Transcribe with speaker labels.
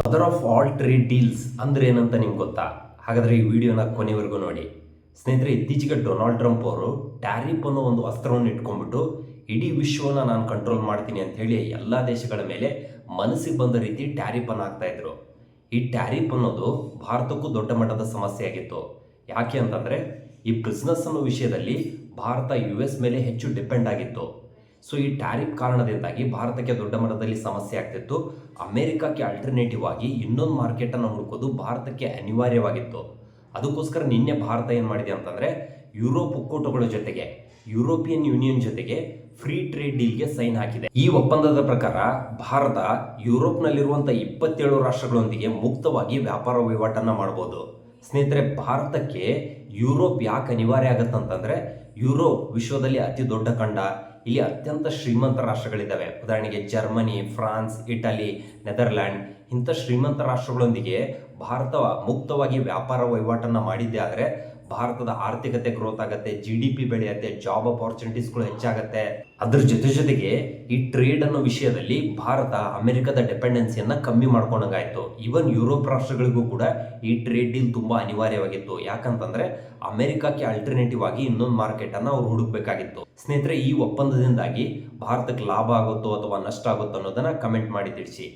Speaker 1: Mother of all trade deals ಅಂದ್ರೆ ಏನಂತ ನಿಮ್ಗೆ ಗೊತ್ತಾ? ಹಾಗಾದ್ರೆ ಈ ವಿಡಿಯೋನ ಕೊನೆವರೆಗೂ ನೋಡಿ. ಸ್ನೇಹಿತರೆ, ಇತ್ತೀಚೆಗೆ ಡೊನಾಲ್ಡ್ ಟ್ರಂಪ್ ಅವರು ಟ್ಯಾರಿಫ್ ಅನ್ನೋ ಒಂದು ಅಸ್ತ್ರವನ್ನು ಇಟ್ಕೊಂಡ್ಬಿಟ್ಟು ಇಡೀ ವಿಶ್ವನ ನಾನು ಕಂಟ್ರೋಲ್ ಮಾಡ್ತೀನಿ ಅಂತ ಹೇಳಿ ಎಲ್ಲ ದೇಶಗಳ ಮೇಲೆ ಮನಸ್ಸಿಗೆ ಬಂದ ರೀತಿ ಟ್ಯಾರಿಫ್ ಅನ್ನು ಹಾಕ್ತಾ ಇದ್ರು. ಈ ಟ್ಯಾರಿಫ್ ಅನ್ನೋದು ಭಾರತಕ್ಕೂ ದೊಡ್ಡ ಮಟ್ಟದ ಸಮಸ್ಯೆ ಆಗಿತ್ತು. ಯಾಕೆ ಅಂತಂದ್ರೆ ಈ ಬಿಸ್ನೆಸ್ ಅನ್ನೋ ವಿಷಯದಲ್ಲಿ ಭಾರತ US ಮೇಲೆ ಹೆಚ್ಚು ಡಿಪೆಂಡ್ ಆಗಿತ್ತು. ಸೊ ಈ ಟ್ಯಾರಿಫ್ ಕಾರಣದಿಂದಾಗಿ ಭಾರತಕ್ಕೆ ದೊಡ್ಡ ಮಟ್ಟದಲ್ಲಿ ಸಮಸ್ಯೆ ಆಗ್ತಿತ್ತು. ಅಮೆರಿಕಕ್ಕೆ ಅಲ್ಟರ್ನೇಟಿವ್ ಆಗಿ ಇನ್ನೊಂದು ಮಾರ್ಕೆಟನ್ನು ಹುಡುಕೋದು ಭಾರತಕ್ಕೆ ಅನಿವಾರ್ಯವಾಗಿತ್ತು. ಅದಕ್ಕೋಸ್ಕರ ನಿನ್ನೆ ಭಾರತ ಏನು ಮಾಡಿದೆ ಅಂತಂದರೆ ಯುರೋಪ್ ಒಕ್ಕೂಟಗಳ ಜೊತೆಗೆ ಯುರೋಪಿಯನ್ ಯೂನಿಯನ್ ಜೊತೆಗೆ ಫ್ರೀ ಟ್ರೇಡ್ ಡೀಲ್ಗೆ ಸೈನ್ ಹಾಕಿದೆ. ಈ ಒಪ್ಪಂದದ ಪ್ರಕಾರ ಭಾರತ ಯುರೋಪ್ನಲ್ಲಿರುವಂಥ 27 ರಾಷ್ಟ್ರಗಳೊಂದಿಗೆ ಮುಕ್ತವಾಗಿ ವ್ಯಾಪಾರ ವಹಿವಾಟನ್ನು ಮಾಡ್ಬೋದು. ಸ್ನೇಹಿತರೆ, ಭಾರತಕ್ಕೆ ಯುರೋಪ್ ಯಾಕೆ ಅನಿವಾರ್ಯ ಆಗತ್ತಂತಂದರೆ ಯುರೋಪ್ ವಿಶ್ವದಲ್ಲಿ ಅತಿ ದೊಡ್ಡ ಖಂಡ. ಇಲ್ಲಿ ಅತ್ಯಂತ ಶ್ರೀಮಂತ ರಾಷ್ಟ್ರಗಳಿದ್ದಾವೆ. ಉದಾಹರಣೆಗೆ ಜರ್ಮನಿ, ಫ್ರಾನ್ಸ್, ಇಟಲಿ, ನೆದರ್ಲ್ಯಾಂಡ್ ಇಂಥ ಶ್ರೀಮಂತ ರಾಷ್ಟ್ರಗಳೊಂದಿಗೆ ಭಾರತ ಮುಕ್ತವಾಗಿ ವ್ಯಾಪಾರ ವಹಿವಾಟನ್ನು ಮಾಡಿದ್ದೇ ಆದರೆ ಭಾರತದ ಆರ್ಥಿಕತೆ ಗ್ರೋತ್ ಆಗುತ್ತೆ, GDP ಬೆಳೆಯುತ್ತೆ, ಜಾಬ್ ಅಪಾರ್ಚುನಿಟೀಸ್ಗಳು ಹೆಚ್ಚಾಗುತ್ತೆ. ಅದ್ರ ಜೊತೆಗೆ ಈ ಟ್ರೇಡ್ ಅನ್ನೋ ವಿಷಯದಲ್ಲಿ ಭಾರತ ಅಮೆರಿಕದ ಡಿಪೆಂಡೆನ್ಸಿಯನ್ನು ಕಮ್ಮಿ ಮಾಡ್ಕೊಂಡಂಗಾಯ್ತು. ಈವನ್ ಯುರೋಪ್ ರಾಷ್ಟ್ರಗಳಿಗೂ ಕೂಡ ಈ ಟ್ರೇಡ್ ಡೀಲ್ ತುಂಬ ಅನಿವಾರ್ಯವಾಗಿತ್ತು. ಯಾಕಂತಂದ್ರೆ ಅಮೆರಿಕಕ್ಕೆ ಅಲ್ಟರ್ನೇಟಿವ್ ಆಗಿ ಇನ್ನೊಂದು ಮಾರ್ಕೆಟನ್ನು ಅವ್ರು ಹುಡುಕ್ಬೇಕಾಗಿತ್ತು. ಸ್ನೇಹಿತರೆ, ಈ ಒಪ್ಪಂದದಿಂದಾಗಿ ಭಾರತಕ್ಕೆ ಲಾಭ ಆಗುತ್ತೋ ಅಥವಾ ನಷ್ಟ ಆಗುತ್ತೋ ಅನ್ನೋದನ್ನ ಕಮೆಂಟ್ ಮಾಡಿ ತಿಳಿಸಿ.